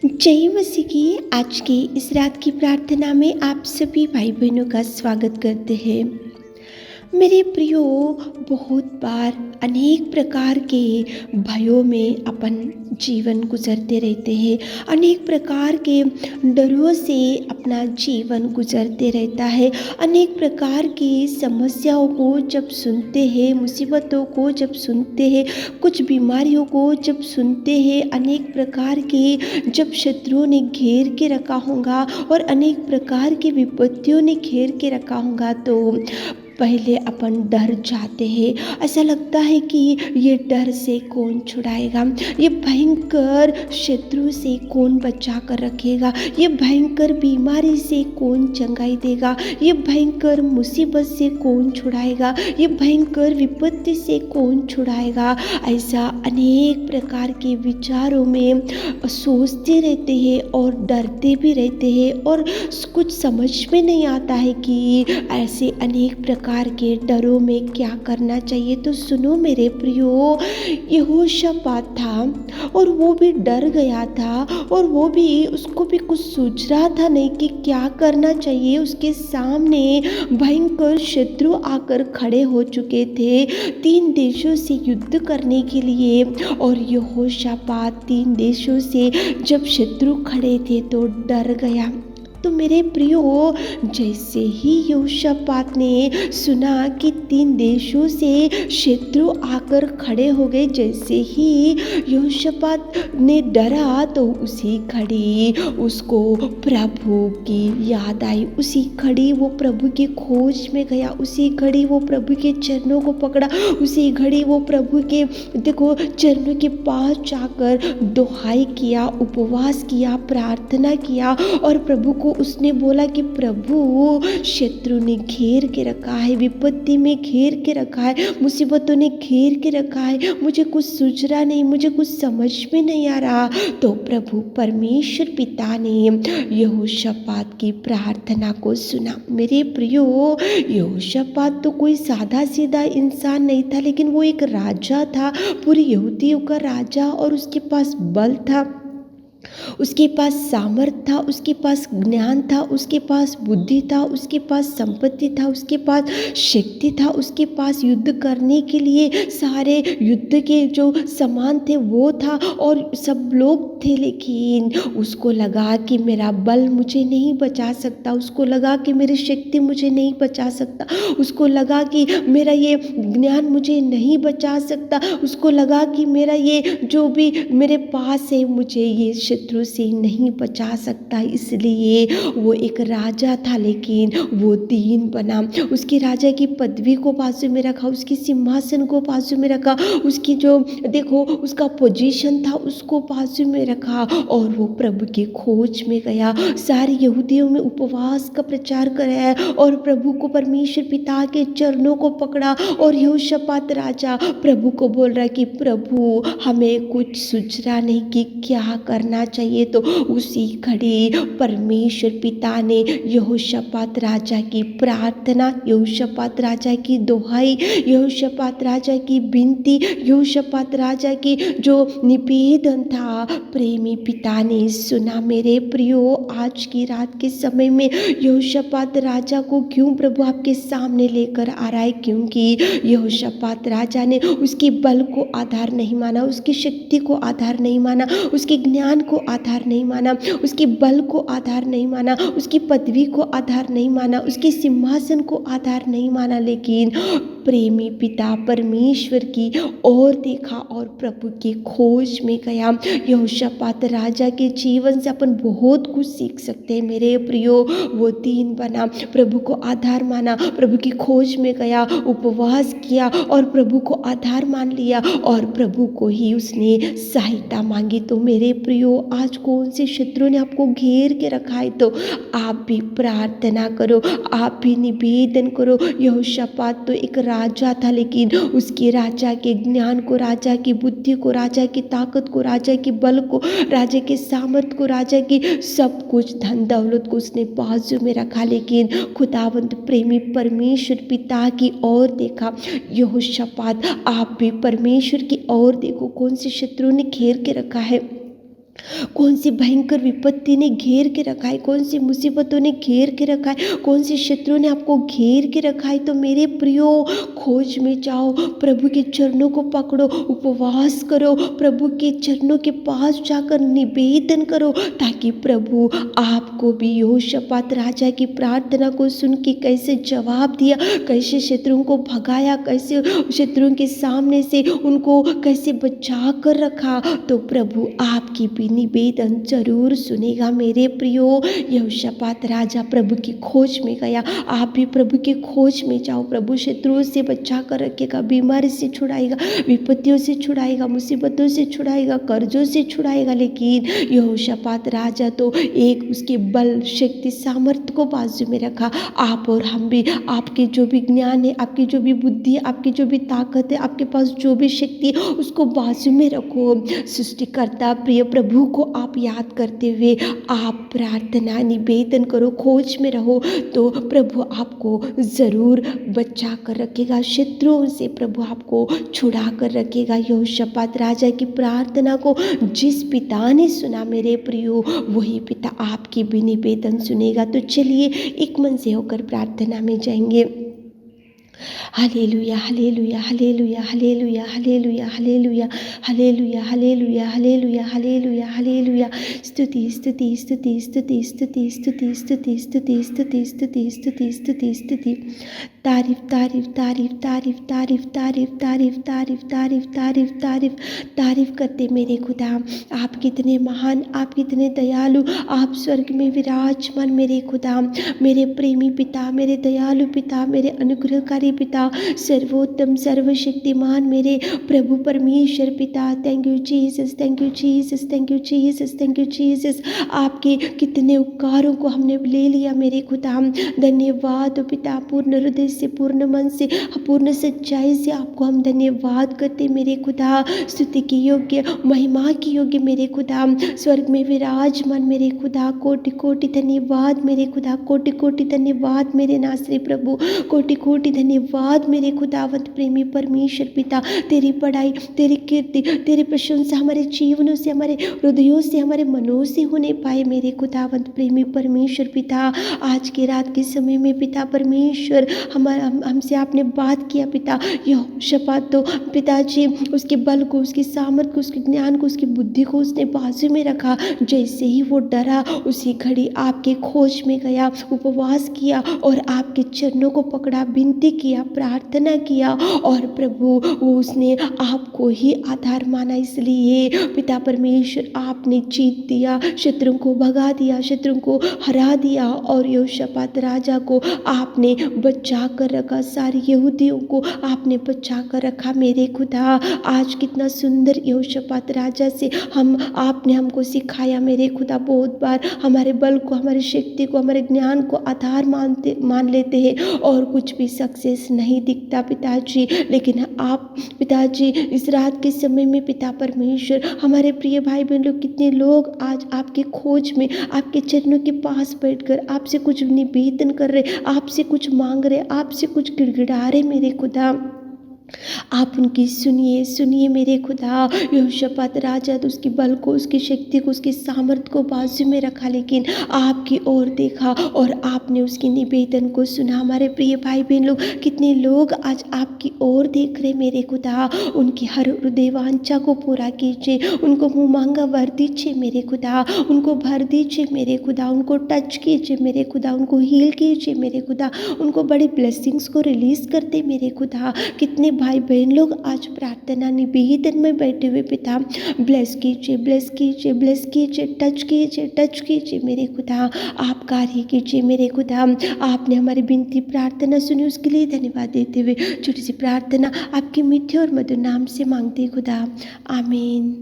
जय मसीह की आज की इस रात की प्रार्थना में आप सभी भाई बहनों का स्वागत करते हैं। मेरे प्रियो, बहुत बार अनेक प्रकार के भयों में अपन जीवन गुजरते रहते हैं। अनेक प्रकार के डरों से अपना जीवन गुजरते रहता है। अनेक प्रकार की समस्याओं को जब सुनते हैं, मुसीबतों को जब सुनते हैं, कुछ बीमारियों को जब सुनते हैं, अनेक प्रकार के जब शत्रुओं ने घेर के रखा होगा और अनेक प्रकार की विपत्तियों ने घेर के रखा होगा, तो पहले अपन डर जाते हैं। ऐसा लगता है कि ये डर से कौन छुड़ाएगा, ये भयंकर शत्रु से कौन बचा कर रखेगा, ये भयंकर बीमारी से कौन चंगाई देगा, ये भयंकर मुसीबत से कौन छुड़ाएगा, ये भयंकर विपत्ति से कौन छुड़ाएगा। ऐसा अनेक प्रकार के विचारों में सोचते रहते हैं और डरते भी रहते हैं और कुछ समझ में नहीं आता है कि ऐसे अनेक प्रकार के डरों में क्या करना चाहिए। तो सुनो मेरे प्रियो, यहोशापात था और वो भी डर गया था और वो भी उसको भी कुछ सूझ रहा था नहीं कि क्या करना चाहिए। उसके सामने भयंकर शत्रु आकर खड़े हो चुके थे 3 देशों से युद्ध करने के लिए, और यहोशापात 3 देशों से जब शत्रु खड़े थे तो डर गया। तो मेरे प्रियो, जैसे ही यहोशापात ने सुना कि 3 देशों से शत्रु आकर खड़े हो गए, जैसे ही यहोशापात ने डरा तो उसी घड़ी उसको प्रभु की याद आई। उसी घड़ी वो प्रभु की खोज में गया, उसी घड़ी वो प्रभु के चरणों को पकड़ा, उसी घड़ी वो प्रभु के चरणों के पास जाकर दुहाई किया, उपवास किया, प्रार्थना किया और प्रभु को उसने बोला कि प्रभु, शत्रु ने घेर के रखा है, विपत्ति में घेर के रखा है, मुसीबतों ने घेर के रखा है, मुझे कुछ सूझ रहा नहीं, मुझे कुछ समझ में नहीं आ रहा। तो प्रभु परमेश्वर पिता ने यहोशापात की प्रार्थना को सुना। मेरे प्रियो, यहोशापात तो कोई सादा सीधा इंसान नहीं था, लेकिन वो एक राजा था, पूरी यहूदियों का राजा, और उसके पास बल था, उसके पास सामर्थ्य था, उसके पास ज्ञान था, उसके पास बुद्धि था, उसके पास संपत्ति था, उसके पास शक्ति था, उसके पास युद्ध करने के लिए सारे युद्ध के जो सामान थे वो था और सब लोग थे। लेकिन उसको लगा कि मेरा बल मुझे नहीं बचा सकता, उसको लगा कि मेरी शक्ति मुझे नहीं बचा सकता, उसको लगा कि मेरा ये ज्ञान मुझे नहीं बचा सकता, उसको लगा कि मेरा ये जो भी मेरे पास है मुझे ये शत्रु से नहीं बचा सकता। इसलिए वो एक राजा था, लेकिन वो दीन बना। उसकी राजा की पदवी को बाजू में रखा, उसकी सिंहासन को बाजू में रखा, उसकी जो उसका पोजीशन था उसको बाजू में रखा और वो प्रभु की खोज में गया। सारे यहूदियों में उपवास का प्रचार कराया और प्रभु को, परमेश्वर पिता के चरणों को पकड़ा और यहोशापात राजा प्रभु को बोल रहा है कि प्रभु, हमें कुछ सूझ रहा नहीं कि क्या करना चाहिए। तो उसी घड़ी परमेश्वर पिता ने यहोशापात राजा की प्रार्थना, यहोशापात राजा की दुहाई, यहोशापात राजा की विनती, यहोशापात राजा की जो निवेदन था, प्रेमी पिता ने सुना। मेरे प्रियो, आज की रात के समय में यहोशापात राजा को क्यों प्रभु आपके सामने लेकर आ रहा है? क्योंकि यहोशापात राजा ने उसके बल को आधार नहीं माना, उसकी शक्ति को आधार नहीं माना, उसके ज्ञान को आधार नहीं माना, उसके बल को आधार नहीं माना, उसकी पदवी को आधार नहीं माना, उसके सिंहासन को आधार नहीं माना, लेकिन प्रेमी पिता परमेश्वर की ओर देखा और प्रभु की खोज में गया। यहोशापात राजा के जीवन से अपन बहुत कुछ सीख सकते हैं मेरे प्रियो। वो दीन बना, प्रभु को आधार माना, प्रभु की खोज में गया, उपवास किया और प्रभु को आधार मान लिया और प्रभु को ही उसने सहायता मांगी। तो मेरे प्रियो, आज कौन से शत्रु ने आपको घेर के रखा है, तो आप भी प्रार्थना करो, आप भी निवेदन करो। यहोशापात तो एक राजा था, लेकिन उसके राजा के ज्ञान को, राजा की बुद्धि को, राजा की ताकत को, राजा के बल को, राजा के सामर्थ्य को, राजा की सब कुछ धन दौलत को उसने बाजू में रखा, लेकिन खुदावंत प्रेमी परमेश्वर पिता की ओर देखा। यहोशापात, आप भी परमेश्वर की ओर देखो, कौन से शत्रु ने घेर के रखा है। कौन सी भयंकर विपत्ति ने घेर के रखा है, कौन सी मुसीबतों ने घेर के रखा है, कौन से शत्रु ने आपको घेर के रखा है, तो मेरे प्रियो खोज में जाओ, प्रभु के चरणों को पकड़ो, उपवास करो, प्रभु के चरणों के पास जाकर निवेदन करो, ताकि प्रभु आपको भी यहोशापात राजा की प्रार्थना को सुन के कैसे जवाब दिया, कैसे शत्रुओं को भगाया, कैसे शत्रुओं के सामने से उनको कैसे बचा कर रखा, तो प्रभु आपकी भी निवेदन जरूर सुनेगा मेरे प्रियो। यहोशापात राजा प्रभु की खोज में गया, आप भी प्रभु की खोज में जाओ। प्रभु शत्रुओं से बचा कर रखेगा, बीमारी से छुड़ाएगा, विपत्तियों से छुड़ाएगा, मुसीबतों से छुड़ाएगा, कर्जों से छुड़ाएगा। लेकिन यहोशापात राजा तो एक उसके बल, शक्ति, सामर्थ्य को बाजू में रखा। आप और हम भी आपके जो भी ज्ञान है, आपकी जो भी बुद्धि है, आपकी जो भी ताकत है, आपके पास जो भी शक्ति है, उसको बाजू में रखो। सृष्टिकर्ता प्रिय प्रभु को आप याद करते हुए आप प्रार्थना निवेदन करो, खोज में रहो, तो प्रभु आपको ज़रूर बचा कर रखेगा, शत्रुओं से प्रभु आपको छुड़ा कर रखेगा। यहोशापात राजा की प्रार्थना को जिस पिता ने सुना मेरे प्रियो, वही पिता आपकी भी निवेदन सुनेगा। तो चलिए एक मन से होकर प्रार्थना में जाएंगे। Hallelujah hallelujah hallelujah hallelujah hallelujah hallelujah hallelujah hallelujah hallelujah hallelujah hallelujah. स्तुति स्तुति स्तुति स्तुति स्तुति स्तुति स्तुति स्तुति स्तुति स्तुति स्तुति स्तुति स्तुति। तारीफ तारीफ तारीफ तारीफ तारीफ तारीफ तारीफ तारीफ तारीफ तारीफ तारीफ तारीफ करते मेरे खुदा। आप कितने महान, आप कितने दयालु, आप स्वर्ग में विराजमान मेरे खुदा, मेरे प्रेमी पिता, मेरे दयालु पिता, मेरे अनुग्रहकारी पिता, सर्वोत्तम सर्वशक्तिमान मेरे प्रभु परमेश्वर पिता। Thank you Jesus, thank you Jesus, thank you Jesus, thank you Jesus. आपके कितने उपकारों को हमने ले लिया मेरे खुदा। धन्यवाद पिता, पूर्ण हृदय से, पूर्ण मन से, पूर्ण सच्चाई से आपको हम धन्यवाद करते मेरे खुदा। स्तुति की योग्य, महिमा की योग्य मेरे खुदा, स्वर्ग में विराजमान मेरे खुदा। कोटि कोटि धन्यवाद मेरे खुदा, कोटि कोटि धन्यवाद मेरे नासरी प्रभु, कोटि कोटि धन्यवाद मेरे खुदावंत प्रेमी परमेश्वर पिता। तेरी पढ़ाई, तेरी कीर्ति, तेरी प्रशंसा हमारे जीवनों से, हमारे हृदयों से, हमारे मनों से होने पाए मेरे खुदावंत प्रेमी परमेश्वर पिता। आज की रात के समय में पिता परमेश्वर हमसे आपने बात किया पिता। यहोशापात तो पिताजी उसके बल को, उसकी सामर्थ को, उसके ज्ञान को, उसकी बुद्धि को उसने बाजू में रखा। जैसे ही वो डरा, उसी घड़ी आपके खोज में गया, उपवास किया और आपके चरणों को पकड़ा, विनती किया, प्रार्थना किया और प्रभु वो उसने आपको ही आधार माना। इसलिए पिता परमेश्वर आपने जीत दिया, शत्रुओं को भगा दिया, शत्रुओं को हरा दिया और यहोशापात राजा को आपने बचा कर रखा, सारे यहूदियों को आपने बचा कर रखा मेरे खुदा। आज कितना सुंदर यहोशापात राजा से आपने हमको सिखाया मेरे खुदा। बहुत बार हमारे बल को, हमारी शक्ति को, हमारे ज्ञान को आधार मान लेते हैं और कुछ भी सक्सेस नहीं दिखता पिताजी। लेकिन आप पिताजी इस रात के समय में पिता परमेश्वर, हमारे प्रिय भाई बहन लोग, कितने लोग आज आपके खोज में, आपके चरणों के पास बैठकर आपसे कुछ निवेदन कर रहे, आपसे कुछ मांग रहे, आपसे कुछ गिड़गिड़ा रहे मेरे खुदा। आप उनकी सुनिए, सुनिए मेरे खुदा। यहोशापात राजा तो उसकी बल को, उसकी शक्ति को, उसकी सामर्थ्य को बाजू में रखा, लेकिन आपकी ओर देखा और आपने उसकी निवेदन को सुना। हमारे प्रिय भाई बहन लोग, कितने लोग आज आपकी ओर देख रहे मेरे खुदा। उनकी हर हृदय वांछा को पूरा कीजिए, उनको मुँह मांगा भर दीजिए मेरे खुदा, उनको भर दीजिए मेरे खुदा, उनको टच कीजिए मेरे खुदा, उनको हील कीजिए मेरे खुदा, उनको बड़ी ब्लेसिंग्स को रिलीज करते मेरे खुदा। कितने भाई बहन लोग आज प्रार्थना निवेदन में बैठे हुए पिता, ब्लेस कीजिए, ब्लेस कीजिए, ब्लेस कीजिए, टच कीजिए, टच कीजिए मेरे खुदा। आप कार्य कीजिए मेरे खुदा। आपने हमारी विनती प्रार्थना सुनी, उसके लिए धन्यवाद देते हुए छोटी सी प्रार्थना आपके मीठे और मधुर नाम से मांगते खुदा, आमीन।